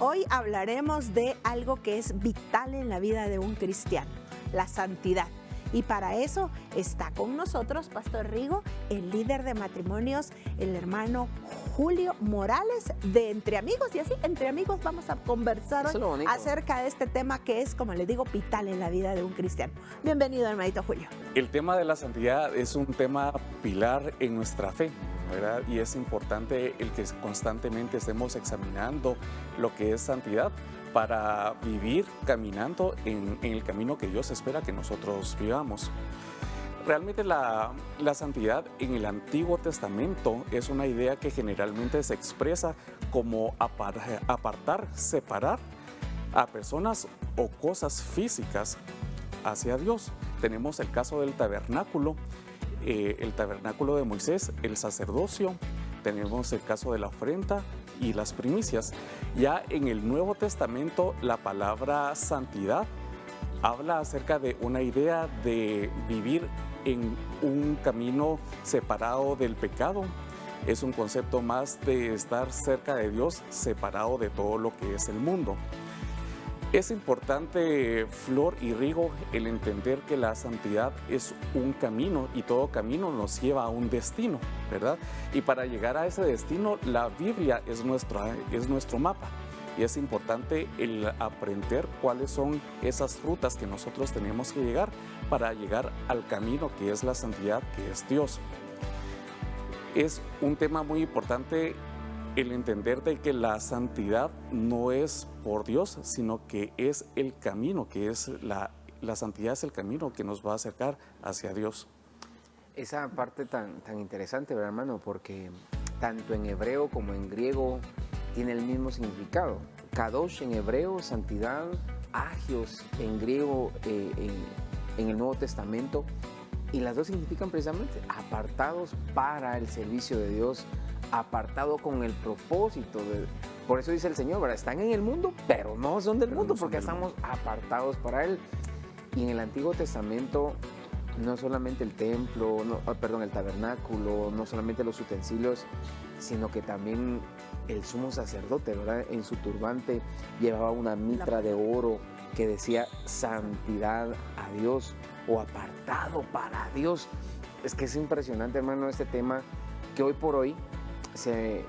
Hoy hablaremos de algo que es vital en la vida de un cristiano, la santidad. Y para eso está con nosotros Pastor Rigo, el líder de matrimonios, el hermano Julio Morales de Entre Amigos. Y así, entre amigos, vamos a conversar hoy acerca de este tema que es, como les digo, vital en la vida de un cristiano. Bienvenido, hermanito Julio. El tema de la santidad es un tema pilar en nuestra fe, ¿verdad? Y es importante el que constantemente estemos examinando lo que es santidad para vivir caminando en el camino que Dios espera que nosotros vivamos. Realmente la santidad en el Antiguo Testamento es una idea que generalmente se expresa como apartar, separar a personas o cosas físicas hacia Dios. Tenemos el caso del tabernáculo, el tabernáculo de Moisés, el sacerdocio, tenemos el caso de la ofrenda y las primicias. Ya en el Nuevo Testamento la palabra santidad habla acerca de una idea de vivir en un camino separado del pecado. Es un concepto más de estar cerca de Dios, separado de todo lo que es el mundo. Es importante, Flor y Rigo, el entender que la santidad es un camino y todo camino nos lleva a un destino, ¿verdad? Y para llegar a ese destino, la Biblia es nuestro mapa. Y es importante el aprender cuáles son esas rutas que nosotros tenemos que llegar para llegar al camino que es la santidad, que es Dios. Es un tema muy importante el entender de que la santidad no es por Dios, sino que es el camino, que es la santidad es el camino que nos va a acercar hacia Dios. Esa parte tan interesante, ¿verdad, hermano? Porque tanto en hebreo como en griego tiene el mismo significado. Kadosh en hebreo, santidad; agios en griego, en el Nuevo Testamento. Y las dos significan precisamente apartados para el servicio de Dios, apartado con el propósito por eso dice el Señor, ¿verdad? Están en el mundo, pero no son del mundo, porque estamos apartados para Él. Y en el Antiguo Testamento, no solamente el templo, el tabernáculo, no solamente los utensilios, sino que también el sumo sacerdote, ¿verdad? En su turbante llevaba una mitra de oro que decía santidad a Dios o apartado para Dios. Es que es impresionante, hermano, este tema que hoy por hoy se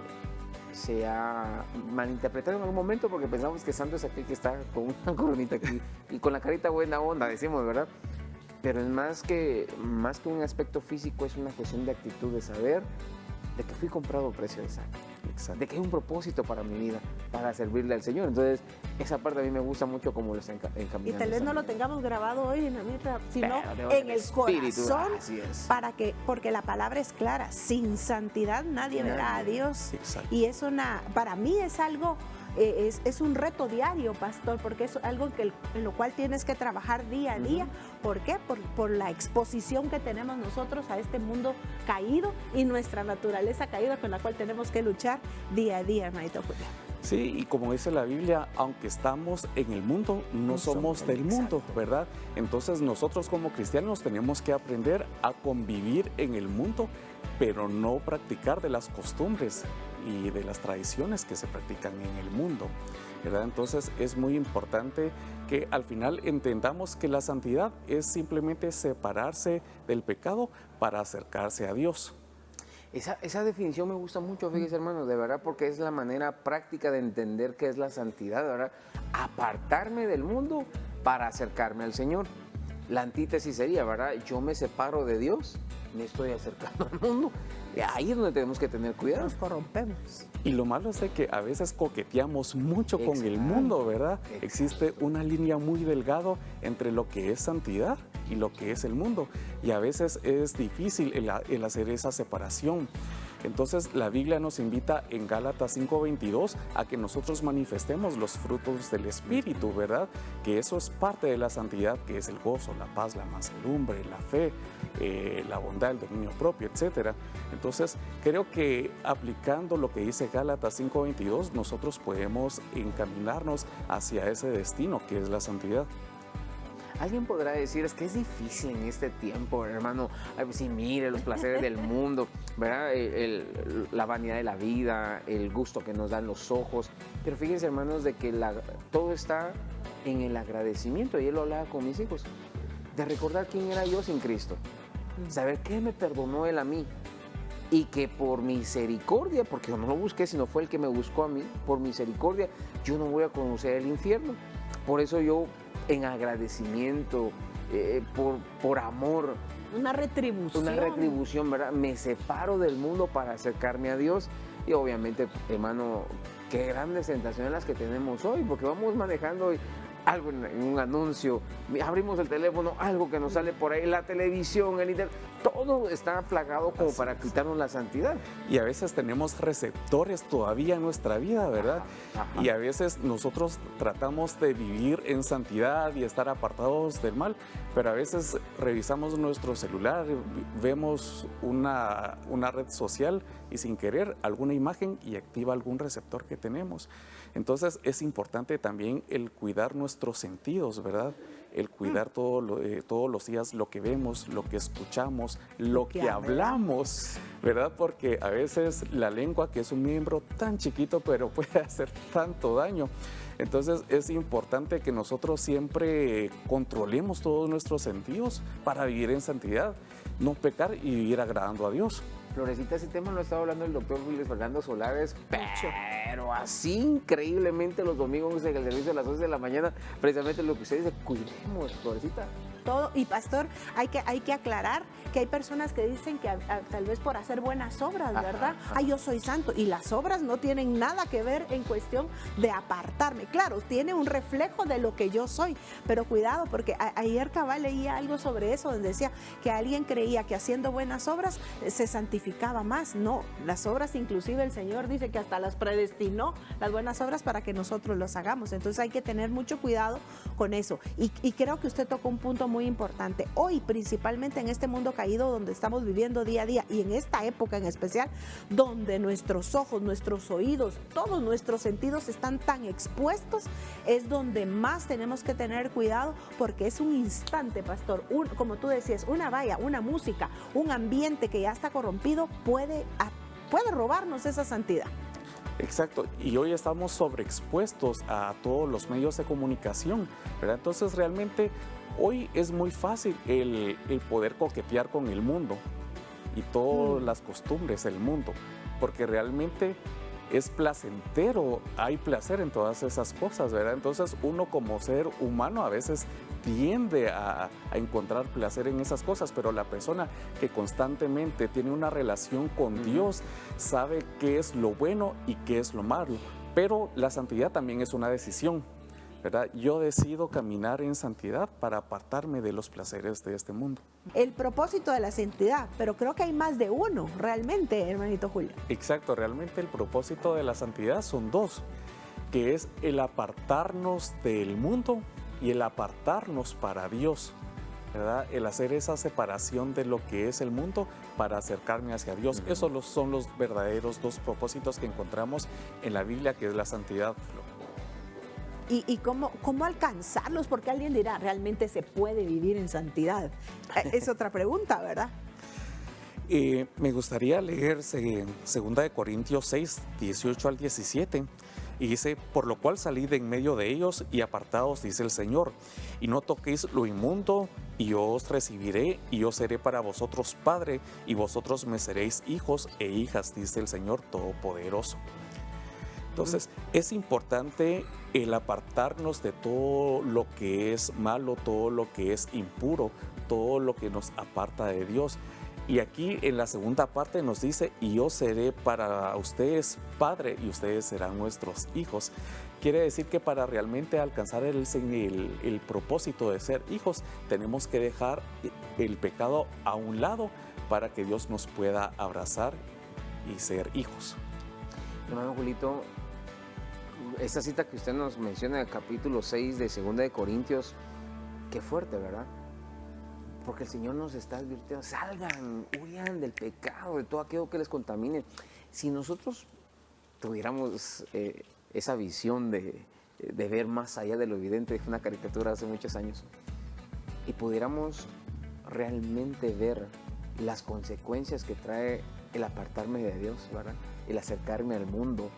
ha malinterpretado en algún momento, porque pensamos que santo es aquel que está con una coronita aquí y con la carita buena onda, decimos, ¿verdad? Pero es más que un aspecto físico, es una cuestión de actitud, de saber de que fui comprado a precio de sangre. Exacto. De que hay un propósito para mi vida, para servirle al Señor. Entonces, esa parte a mí me gusta mucho como lo está encaminando. Y tal vez no lo tengamos grabado hoy en la mitra, sino en el corazón, porque la palabra es clara: sin santidad nadie verá a Dios. Exacto. Y es para mí es algo, es un reto diario, pastor, porque es algo en lo cual tienes que trabajar día a día. ¿Por qué? Por la exposición que tenemos nosotros a este mundo caído y nuestra naturaleza caída, con la cual tenemos que luchar día a día, hermanito Julio. Sí, y como dice la Biblia, aunque estamos en el mundo, no somos del mundo, ¿verdad? Entonces nosotros como cristianos tenemos que aprender a convivir en el mundo, pero no practicar de las costumbres y de las tradiciones que se practican en el mundo, ¿verdad? Entonces es muy importante que al final entendamos que la santidad es simplemente separarse del pecado para acercarse a Dios. Esa definición me gusta mucho, fíjese, hermano, de verdad, porque es la manera práctica de entender qué es la santidad, ¿verdad? Apartarme del mundo para acercarme al Señor. La antítesis sería, ¿verdad? Yo me separo de Dios, me estoy acercando al mundo. Y ahí es donde tenemos que tener cuidado. Nos corrompemos. Y lo malo es de que a veces coqueteamos mucho con el mundo, ¿verdad? Exacto. Existe una línea muy delgada entre lo que es santidad y lo que es el mundo. Y a veces es difícil el hacer esa separación. Entonces la Biblia nos invita en Gálatas 5:22 a que nosotros manifestemos los frutos del Espíritu, ¿verdad? Que eso es parte de la santidad, que es el gozo, la paz, la mansedumbre, la fe, la bondad, el dominio propio, etc. Entonces creo que aplicando lo que dice Gálatas 5:22, nosotros podemos encaminarnos hacia ese destino que es la santidad. Alguien podrá decir, es que es difícil en este tiempo, hermano. Sí, mire, los placeres del mundo, ¿verdad? La vanidad de la vida, el gusto que nos dan los ojos. Pero fíjense, hermanos, de que todo está en el agradecimiento. Y él lo hablaba con mis hijos, de recordar quién era yo sin Cristo, saber qué me perdonó él a mí, y que por misericordia, porque yo no lo busqué, sino fue el que me buscó a mí, por misericordia, yo no voy a conocer el infierno. Por eso yo, en agradecimiento, por amor, una retribución, ¿verdad? Me separo del mundo para acercarme a Dios. Y obviamente, hermano, qué grandes tentaciones las que tenemos hoy, porque vamos manejando algo en un anuncio, abrimos el teléfono, algo que nos sale por ahí, la televisión, el internet, todo está plagado como para quitarnos la santidad. Y a veces tenemos receptores todavía en nuestra vida, ¿verdad? Ajá. Y a veces nosotros tratamos de vivir en santidad y estar apartados del mal, pero a veces revisamos nuestro celular, vemos una red social y sin querer alguna imagen y activa algún receptor que tenemos. Entonces es importante también el cuidar nuestros sentidos, ¿verdad? El cuidar todos los días lo que vemos, lo que escuchamos, lo que hablamos, ¿verdad? Porque a veces la lengua, que es un miembro tan chiquito, pero puede hacer tanto daño. Entonces es importante que nosotros siempre controlemos todos nuestros sentidos para vivir en santidad, no pecar y vivir agradando a Dios. Florecita, ese tema lo estaba hablando el doctor Luis Fernando Solares, pero así increíblemente los domingos en el servicio a las 11 de la mañana, precisamente lo que usted dice, cuidemos, Florecita. Todo, y pastor, hay que aclarar que hay personas que dicen que tal vez por hacer buenas obras, ¿verdad? Ay, yo soy santo, y las obras no tienen nada que ver en cuestión de apartarme. Claro, tiene un reflejo de lo que yo soy, pero cuidado, porque ayer cabal leía algo sobre eso, donde decía que alguien creía que haciendo buenas obras se santificaba más. No, las obras, inclusive el Señor dice que hasta las predestinó, las buenas obras, para que nosotros las hagamos. Entonces hay que tener mucho cuidado con eso, y creo que usted tocó un punto muy importante. Hoy, principalmente en este mundo caído donde estamos viviendo día a día, y en esta época en especial, donde nuestros ojos, nuestros oídos, todos nuestros sentidos están tan expuestos, es donde más tenemos que tener cuidado, porque es un instante, pastor, como tú decías, una valla, una música, un ambiente que ya está corrompido puede robarnos esa santidad. Exacto, y hoy estamos sobreexpuestos a todos los medios de comunicación, ¿verdad? Entonces realmente hoy es muy fácil el poder coquetear con el mundo y todas las costumbres del mundo, porque realmente es placentero, hay placer en todas esas cosas, ¿verdad? Entonces uno como ser humano a veces tiende a encontrar placer en esas cosas, pero la persona que constantemente tiene una relación con Dios sabe qué es lo bueno y qué es lo malo, pero la santidad también es una decisión, ¿verdad? Yo decido caminar en santidad para apartarme de los placeres de este mundo. El propósito de la santidad, pero creo que hay más de uno, realmente, hermanito Julio. Exacto, realmente el propósito de la santidad son dos, que es el apartarnos del mundo y el apartarnos para Dios, ¿verdad? El hacer esa separación de lo que es el mundo para acercarme hacia Dios. Esos son los verdaderos dos propósitos que encontramos en la Biblia, que es la santidad. ¿Y cómo alcanzarlos? Porque alguien dirá, ¿realmente se puede vivir en santidad? Es otra pregunta, ¿verdad? Me gustaría leer 2 Corintios 6, 18 al 17. Y dice, por lo cual salid en medio de ellos y apartaos, dice el Señor, y no toquéis lo inmundo, y yo os recibiré, y yo seré para vosotros Padre, y vosotros me seréis hijos e hijas, dice el Señor Todopoderoso. Entonces, es importante el apartarnos de todo lo que es malo, todo lo que es impuro, todo lo que nos aparta de Dios. Y aquí en la segunda parte nos dice, y yo seré para ustedes Padre, y ustedes serán nuestros hijos. Quiere decir que para realmente alcanzar el propósito de ser hijos, tenemos que dejar el pecado a un lado para que Dios nos pueda abrazar y ser hijos. Hermano Julito, esta cita que usted nos menciona en el capítulo 6 de 2 Corintios, qué fuerte, ¿verdad? Porque el Señor nos está advirtiendo, salgan, huyan del pecado, de todo aquello que les contamine. Si nosotros tuviéramos esa visión de ver más allá de lo evidente, fue una caricatura hace muchos años, y pudiéramos realmente ver las consecuencias que trae el apartarme de Dios, ¿verdad? El acercarme al mundo,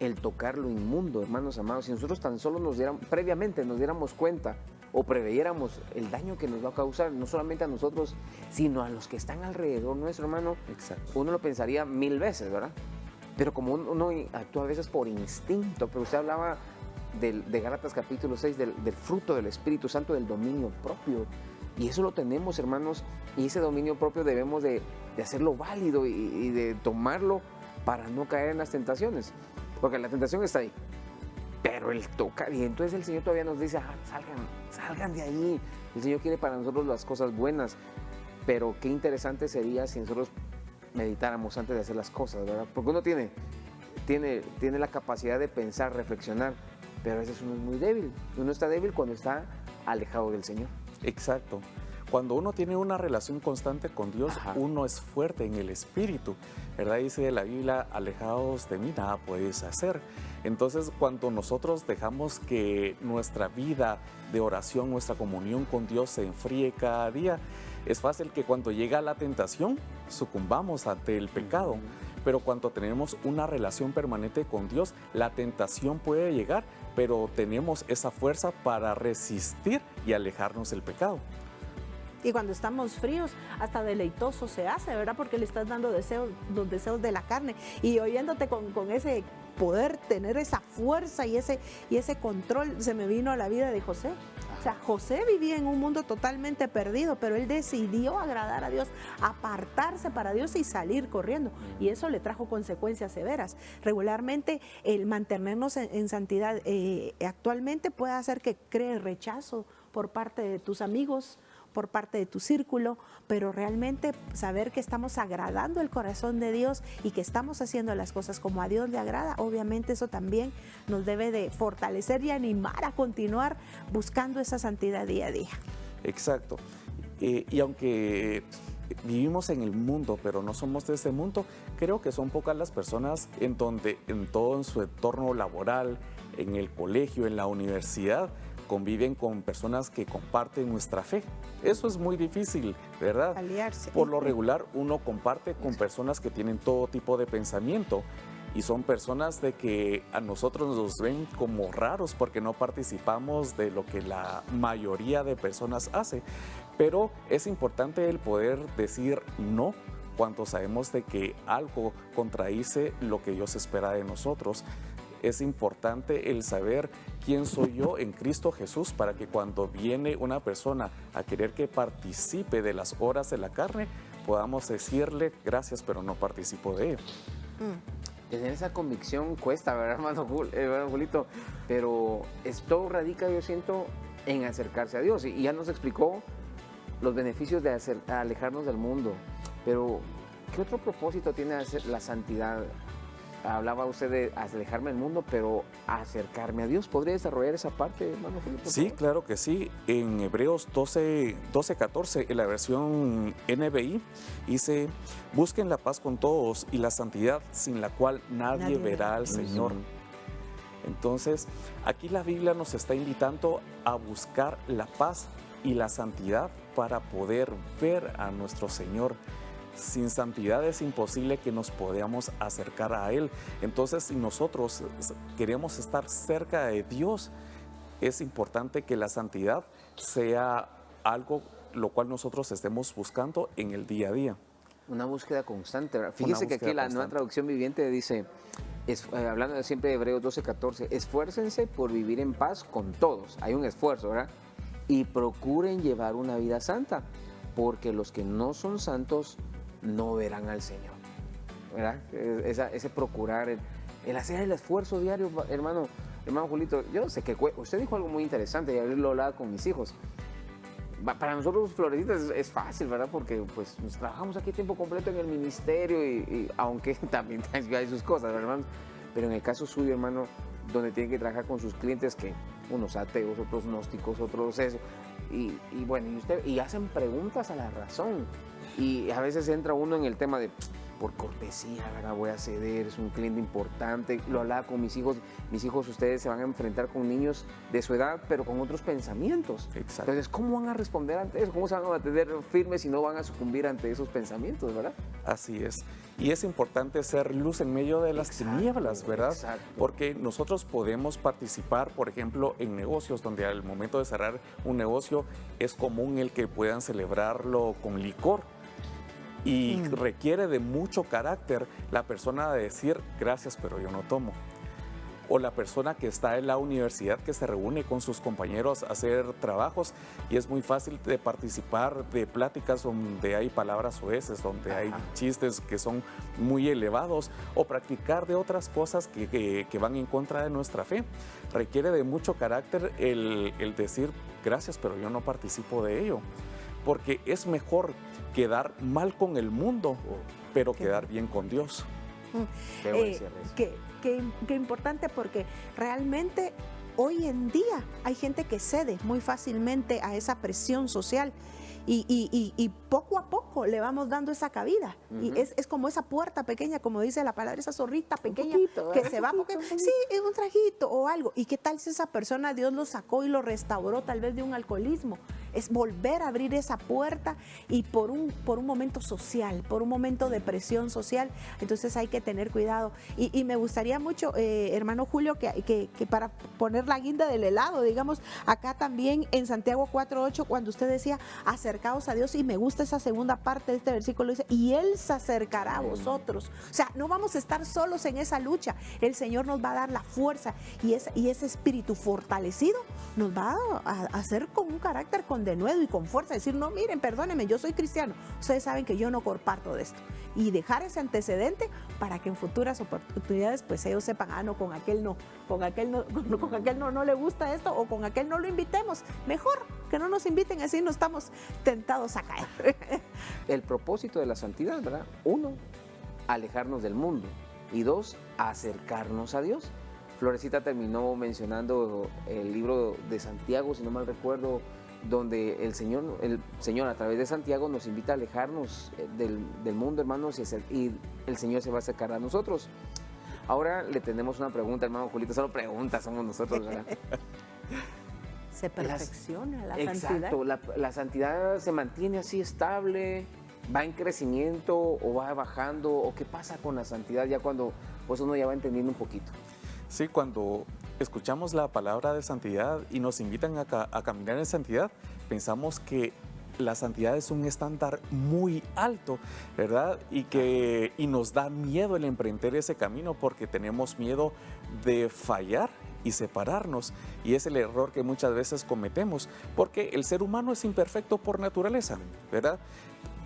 el tocar lo inmundo, hermanos amados. Si nosotros tan solo previamente nos diéramos cuenta o preveyéramos el daño que nos va a causar, no solamente a nosotros, sino a los que están alrededor nuestro, hermano, Exacto. uno lo pensaría 1000 veces, ¿verdad? Pero como uno actúa a veces por instinto, pero usted hablaba de Gálatas capítulo 6, del fruto del Espíritu Santo, del dominio propio. Y eso lo tenemos, hermanos, y ese dominio propio debemos de hacerlo válido y de tomarlo para no caer en las tentaciones. Porque la tentación está ahí, pero el tocar, y entonces el Señor todavía nos dice, salgan de ahí. El Señor quiere para nosotros las cosas buenas, pero qué interesante sería si nosotros meditáramos antes de hacer las cosas, ¿verdad? Porque uno tiene la capacidad de pensar, reflexionar, pero a veces uno es muy débil. Uno está débil cuando está alejado del Señor. Exacto. Cuando uno tiene una relación constante con Dios, uno es fuerte en el espíritu, ¿verdad? Dice la Biblia, alejados de mí nada podéis hacer. Entonces, cuando nosotros dejamos que nuestra vida de oración, nuestra comunión con Dios se enfríe cada día, es fácil que cuando llega la tentación, sucumbamos ante el pecado. Pero cuando tenemos una relación permanente con Dios, la tentación puede llegar, pero tenemos esa fuerza para resistir y alejarnos del pecado. Y cuando estamos fríos, hasta deleitoso se hace, ¿verdad? Porque le estás dando los deseos de la carne. Y oyéndote con ese poder, tener esa fuerza y ese control, se me vino a la vida de José. O sea, José vivía en un mundo totalmente perdido, pero él decidió agradar a Dios, apartarse para Dios y salir corriendo. Y eso le trajo consecuencias severas. Regularmente, el mantenernos en santidad actualmente puede hacer que crees rechazo por parte de tus amigos, por parte de tu círculo, pero realmente saber que estamos agradando el corazón de Dios y que estamos haciendo las cosas como a Dios le agrada, obviamente eso también nos debe de fortalecer y animar a continuar buscando esa santidad día a día. Exacto. Y aunque vivimos en el mundo, pero no somos de ese mundo, creo que son pocas las personas en donde en todo su entorno laboral, en el colegio, en la universidad, conviven con personas que comparten nuestra fe. Eso es muy difícil, ¿verdad? Aliarse. Por lo regular, uno comparte con personas que tienen todo tipo de pensamiento y son personas de que a nosotros nos ven como raros porque no participamos de lo que la mayoría de personas hace. Pero es importante el poder decir no cuando sabemos de que algo contradice lo que Dios espera de nosotros. Es importante el saber quién soy yo en Cristo Jesús para que cuando viene una persona a querer que participe de las obras de la carne, podamos decirle gracias, pero no participo de ello. Tener esa convicción cuesta, ¿verdad, hermano Julito? Pero esto radica, yo siento, en acercarse a Dios. Y ya nos explicó los beneficios de alejarnos del mundo. Pero, ¿qué otro propósito tiene la santidad? Hablaba usted de alejarme del mundo, pero acercarme a Dios. ¿Podría desarrollar esa parte, hermano Julito? Sí, claro que sí. En Hebreos 12:14, en la versión NBI, dice, busquen la paz con todos y la santidad sin la cual nadie verá al Señor. Entonces, aquí la Biblia nos está invitando a buscar la paz y la santidad para poder ver a nuestro Señor. Sin santidad es imposible que nos podamos acercar a Él. Entonces, si nosotros queremos estar cerca de Dios, es importante que la santidad sea algo lo cual nosotros estemos buscando en el día a día. Una búsqueda constante. Fíjese que aquí la nueva traducción viviente dice, hablando siempre de Hebreos 12:14, esfuércense por vivir en paz con todos. Hay un esfuerzo, ¿verdad? Y procuren llevar una vida santa, porque los que no son santos no verán al Señor, ¿verdad? Ese procurar, el hacer el esfuerzo diario, hermano Julito. Yo sé que usted dijo algo muy interesante y ayer lo hablaba con mis hijos. Para nosotros los florecitas es fácil, ¿verdad? Porque pues nos trabajamos aquí tiempo completo en el ministerio y aunque también hay sus cosas, ¿verdad, hermano? Pero en el caso suyo, hermano, donde tiene que trabajar con sus clientes, que unos ateos, otros gnósticos, otros eso, y bueno, y hacen preguntas a la razón. Y a veces entra uno en el tema de, por cortesía, ¿verdad? Voy a ceder, es un cliente importante. Lo hablaba con mis hijos, ustedes se van a enfrentar con niños de su edad, pero con otros pensamientos. Exacto. Entonces, ¿cómo van a responder ante eso? ¿Cómo se van a mantener firmes si no van a sucumbir ante esos pensamientos, verdad? Así es. Y es importante ser luz en medio de las tinieblas, ¿verdad? Exacto. Porque nosotros podemos participar, por ejemplo, en negocios donde al momento de cerrar un negocio es común el que puedan celebrarlo con licor. Y requiere de mucho carácter la persona de decir gracias, pero yo no tomo. O la persona que está en la universidad que se reúne con sus compañeros a hacer trabajos y es muy fácil de participar de pláticas donde hay palabras soeces, donde hay chistes que son muy elevados o practicar de otras cosas que van en contra de nuestra fe. Requiere de mucho carácter el decir gracias, pero yo no participo de ello. Porque es mejor quedar mal con el mundo, pero quedar bien con Dios. Qué importante, porque realmente hoy en día hay gente que cede muy fácilmente a esa presión social y poco a poco le vamos dando esa cabida. Y es como esa puerta pequeña, como dice la palabra, esa zorrita pequeña que se va porque sí, es un trajito o algo. ¿Y qué tal si esa persona Dios lo sacó y lo restauró tal vez de un alcoholismo? Es volver a abrir esa puerta y por un momento social, por un momento de presión social. Entonces hay que tener cuidado. Y me gustaría mucho, hermano Julio, que para poner la guinda del helado, digamos, acá también en Santiago 4:8, cuando usted decía acercaos a Dios, y me gusta esa segunda parte de este versículo, dice, y Él se acercará a vosotros. O sea, no vamos a estar solos en esa lucha. El Señor nos va a dar la fuerza y ese espíritu fortalecido nos va a hacer con un carácter, con denuedo y con fuerza, decir, no, miren, perdónenme, yo soy cristiano, ustedes saben que yo no comparto de esto, y dejar ese antecedente para que en futuras oportunidades pues ellos sepan, no, con aquel no le gusta esto, o con aquel no lo invitemos, mejor que no nos inviten, así no estamos tentados a caer. El propósito de la santidad, ¿verdad? 1, alejarnos del mundo, y 2, acercarnos a Dios. Florecita terminó mencionando el libro de Santiago, si no mal recuerdo, donde el Señor a través de Santiago nos invita a alejarnos del mundo, hermanos, y el Señor se va a acercar a nosotros. Ahora le tenemos una pregunta, hermano Julito, solo preguntas somos nosotros, ¿verdad? Se perfecciona la santidad. Exacto, la santidad se mantiene así estable, va en crecimiento o va bajando, o qué pasa con la santidad ya cuando pues uno ya va entendiendo un poquito. Sí, cuando escuchamos la palabra de santidad y nos invitan a caminar en santidad, pensamos que la santidad es un estándar muy alto, ¿verdad? Y nos da miedo el emprender ese camino porque tenemos miedo de fallar y separarnos, y es el error que muchas veces cometemos, porque el ser humano es imperfecto por naturaleza, ¿verdad?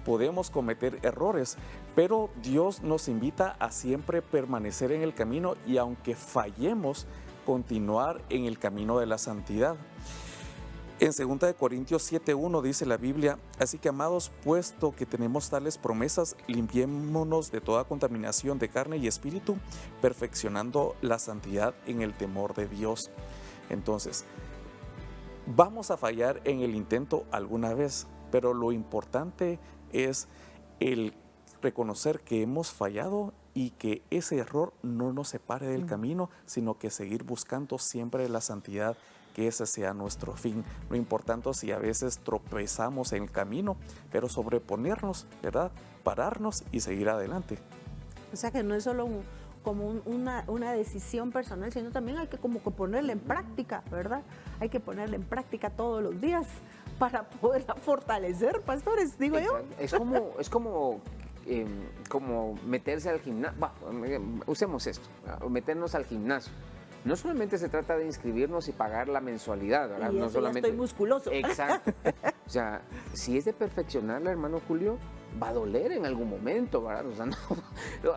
Podemos cometer errores, pero Dios nos invita a siempre permanecer en el camino y aunque fallemos, continuar en el camino de la santidad. En 2 Corintios 7:1 dice la Biblia, así que amados, puesto que tenemos tales promesas, limpiémonos de toda contaminación de carne y espíritu, perfeccionando la santidad en el temor de Dios. Entonces, vamos a fallar en el intento alguna vez, pero lo importante es el reconocer que hemos fallado y que ese error no nos separe del camino, sino que seguir buscando siempre la santidad, que ese sea nuestro fin. No importando si a veces tropezamos en el camino, pero sobreponernos, ¿verdad? Pararnos y seguir adelante. O sea que no es solo una decisión personal, sino también hay que como que ponerla en práctica, ¿verdad? Hay que ponerla en práctica todos los días para poderla fortalecer, pastores, digo yo. Es como meterse al gimnasio, usemos esto, meternos al gimnasio. No solamente se trata de inscribirnos y pagar la mensualidad, ¿verdad? Y no solamente ya estoy musculoso. Exacto. O sea, si es de perfeccionarla, hermano Julio, va a doler en algún momento, ¿verdad? O sea,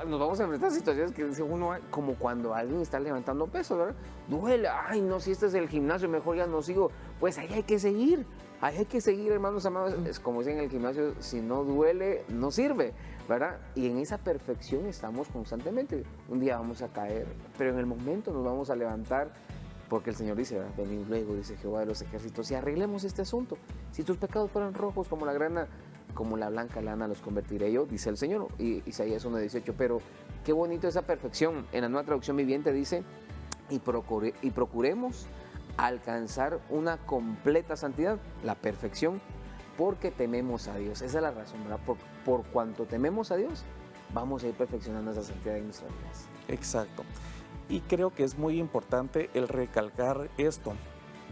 nos vamos a enfrentar a situaciones que dice uno, como cuando alguien está levantando peso, ¿verdad? Duele, ay, no, si este es el gimnasio, mejor ya no sigo. Pues ahí hay que seguir, hermanos amados. Es como dicen en el gimnasio, si no duele, no sirve, ¿verdad? Y en esa perfección estamos constantemente. Un día vamos a caer, pero en el momento nos vamos a levantar, porque el Señor dice, ¿verdad? Venid luego, dice Jehová de los ejércitos, y arreglemos este asunto. Si tus pecados fueran rojos como la grana, como la blanca lana los convertiré yo, dice el Señor, Isaías 1:18. Pero qué bonito esa perfección. En la Nueva Traducción Viviente dice, y procuremos alcanzar una completa santidad, la perfección, porque tememos a Dios. Esa es la razón, ¿verdad? Por cuanto tememos a Dios, vamos a ir perfeccionando esa santidad en nuestras vidas. Exacto. Y creo que es muy importante el recalcar esto,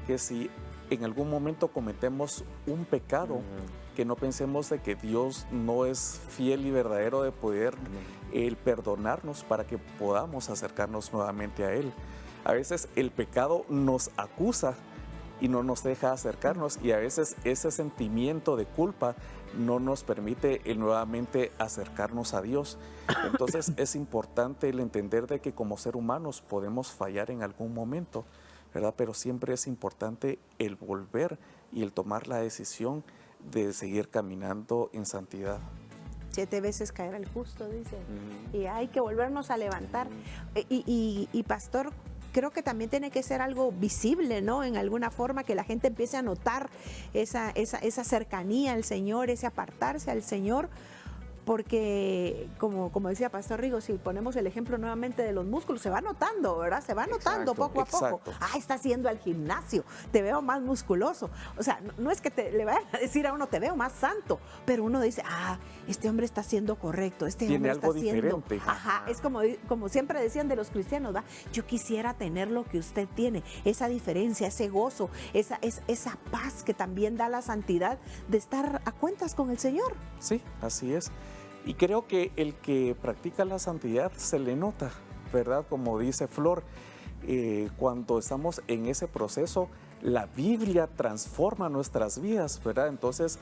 que si en algún momento cometemos un pecado, que no pensemos de que Dios no es fiel y verdadero de poder el perdonarnos para que podamos acercarnos nuevamente a Él. A veces el pecado nos acusa y no nos deja acercarnos, y a veces ese sentimiento de culpa no nos permite nuevamente acercarnos a Dios. Entonces es importante el entender de que como ser humanos podemos fallar en algún momento, ¿verdad? Pero siempre es importante el volver y el tomar la decisión de seguir caminando en santidad. 7 veces caerá el justo, dice. Y hay que volvernos a levantar. Y pastor, creo que también tiene que ser algo visible, ¿no? En alguna forma, que la gente empiece a notar esa cercanía al Señor, ese apartarse al Señor. Porque, como decía Pastor Rigo, si ponemos el ejemplo nuevamente de los músculos, se va notando, ¿verdad? Se va notando poco a poco. Ah, estás yendo al gimnasio, te veo más musculoso. O sea, no es que le vayan a decir a uno, te veo más santo, pero uno dice, este hombre está haciendo correcto, este hombre está haciendo... Tiene algo diferente. Ajá, es como siempre decían de los cristianos, ¿verdad? Yo quisiera tener lo que usted tiene, esa diferencia, ese gozo, esa paz que también da la santidad de estar a cuentas con el Señor. Sí, así es. Y creo que el que practica la santidad se le nota, ¿verdad? Como dice Flor, cuando estamos en ese proceso, la Biblia transforma nuestras vidas, ¿verdad? Entonces,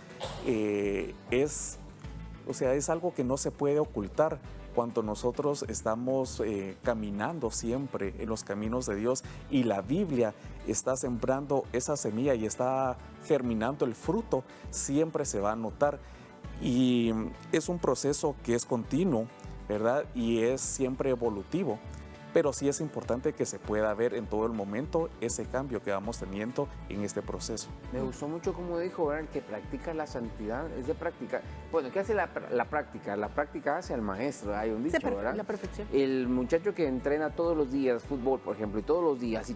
es algo que no se puede ocultar cuando nosotros estamos caminando siempre en los caminos de Dios, y la Biblia está sembrando esa semilla y está germinando el fruto, siempre se va a notar. Y es un proceso que es continuo, ¿verdad? Y es siempre evolutivo, pero sí es importante que se pueda ver en todo el momento ese cambio que vamos teniendo en este proceso. Me gustó mucho como dijo, ¿verdad? El que practica la santidad es de practicar. Bueno, ¿qué hace la práctica? La práctica hace al maestro, hay un dicho, ¿verdad? La perfección. El muchacho que entrena todos los días fútbol, por ejemplo, y todos los días,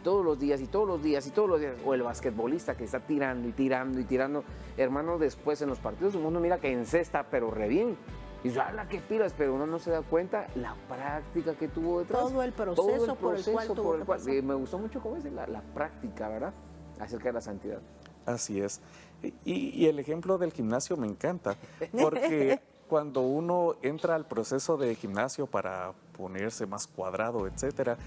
o el basquetbolista que está tirando y tirando y tirando, hermano, después en los partidos uno mira que encesta, pero re bien. Y dice, ¡hala, qué pilas! Pero uno no se da cuenta la práctica que tuvo detrás. Todo el proceso por el cual tuvo que pasar. Me gustó mucho cómo es la práctica, ¿verdad? Acerca de la santidad. Así es. Y el ejemplo del gimnasio me encanta, porque cuando uno entra al proceso de gimnasio para ponerse más cuadrado, etcétera,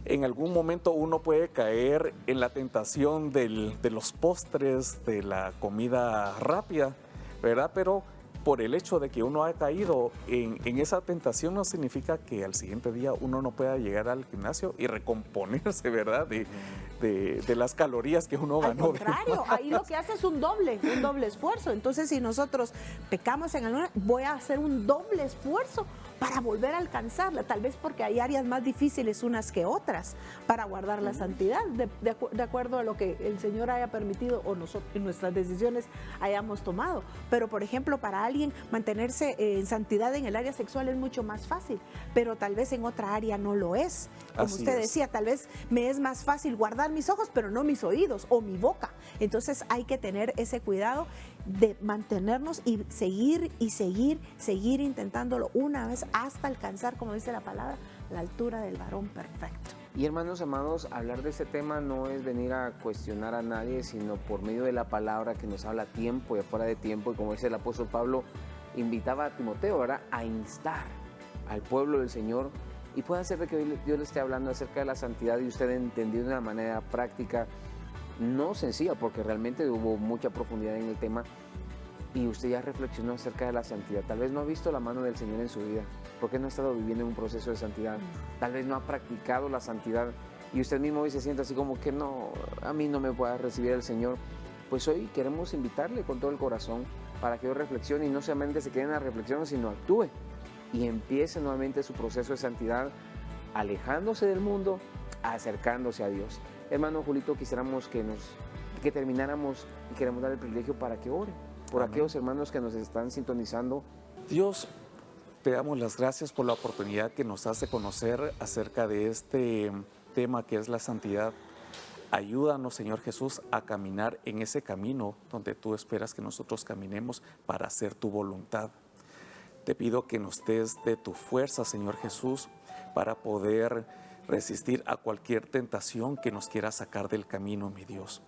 en algún momento uno puede caer en la tentación de los postres, de la comida rápida, ¿verdad? Pero por el hecho de que uno ha caído en esa tentación no significa que al siguiente día uno no pueda llegar al gimnasio y recomponerse, ¿verdad? De las calorías que uno ganó. Al contrario, ahí lo que hace es un doble esfuerzo. Entonces, si nosotros pecamos en alguna, voy a hacer un doble esfuerzo para volver a alcanzarla, tal vez porque hay áreas más difíciles unas que otras para guardar la santidad, de acuerdo a lo que el Señor haya permitido o nosotros en nuestras decisiones hayamos tomado. Pero, por ejemplo, para alguien mantenerse en santidad en el área sexual es mucho más fácil, pero tal vez en otra área no lo es. Como Así usted es. decía, tal vez me es más fácil guardar mis ojos, pero no mis oídos o mi boca. Entonces hay que tener ese cuidado de mantenernos y seguir intentándolo una vez hasta alcanzar, como dice la palabra, la altura del varón perfecto. Y hermanos amados, hablar de este tema no es venir a cuestionar a nadie, sino por medio de la palabra que nos habla a tiempo y afuera de tiempo. Y como dice el apóstol Pablo, invitaba a Timoteo, ¿verdad?, a instar al pueblo del Señor. Y puede ser de que hoy Dios le esté hablando acerca de la santidad y usted entendió de una manera práctica, no sencilla, porque realmente hubo mucha profundidad en el tema, y usted ya reflexionó acerca de la santidad. Tal vez no ha visto la mano del Señor en su vida, porque no ha estado viviendo en un proceso de santidad. Tal vez no ha practicado la santidad y usted mismo hoy se siente así como que no, a mí no me pueda recibir el Señor. Pues hoy queremos invitarle con todo el corazón para que hoy reflexione y no solamente se quede en la reflexión, sino actúe y empiece nuevamente su proceso de santidad, alejándose del mundo, acercándose a Dios. Hermano Julito, quisiéramos que termináramos y queremos dar el privilegio para que ore. por Amén. aquellos hermanos que nos están sintonizando. Dios, te damos las gracias por la oportunidad que nos hace conocer acerca de este tema que es la santidad. Ayúdanos, Señor Jesús, a caminar en ese camino donde tú esperas que nosotros caminemos para hacer tu voluntad. Te pido que nos des de tu fuerza, Señor Jesús, para poder resistir a cualquier tentación que nos quiera sacar del camino, mi Dios.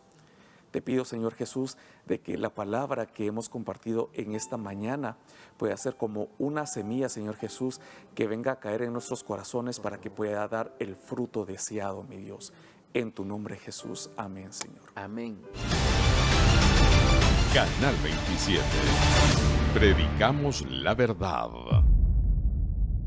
Te pido, Señor Jesús, de que la palabra que hemos compartido en esta mañana pueda ser como una semilla, Señor Jesús, que venga a caer en nuestros corazones para que pueda dar el fruto deseado, mi Dios. En tu nombre, Jesús. Amén, Señor. Amén. Canal 27. Predicamos la verdad.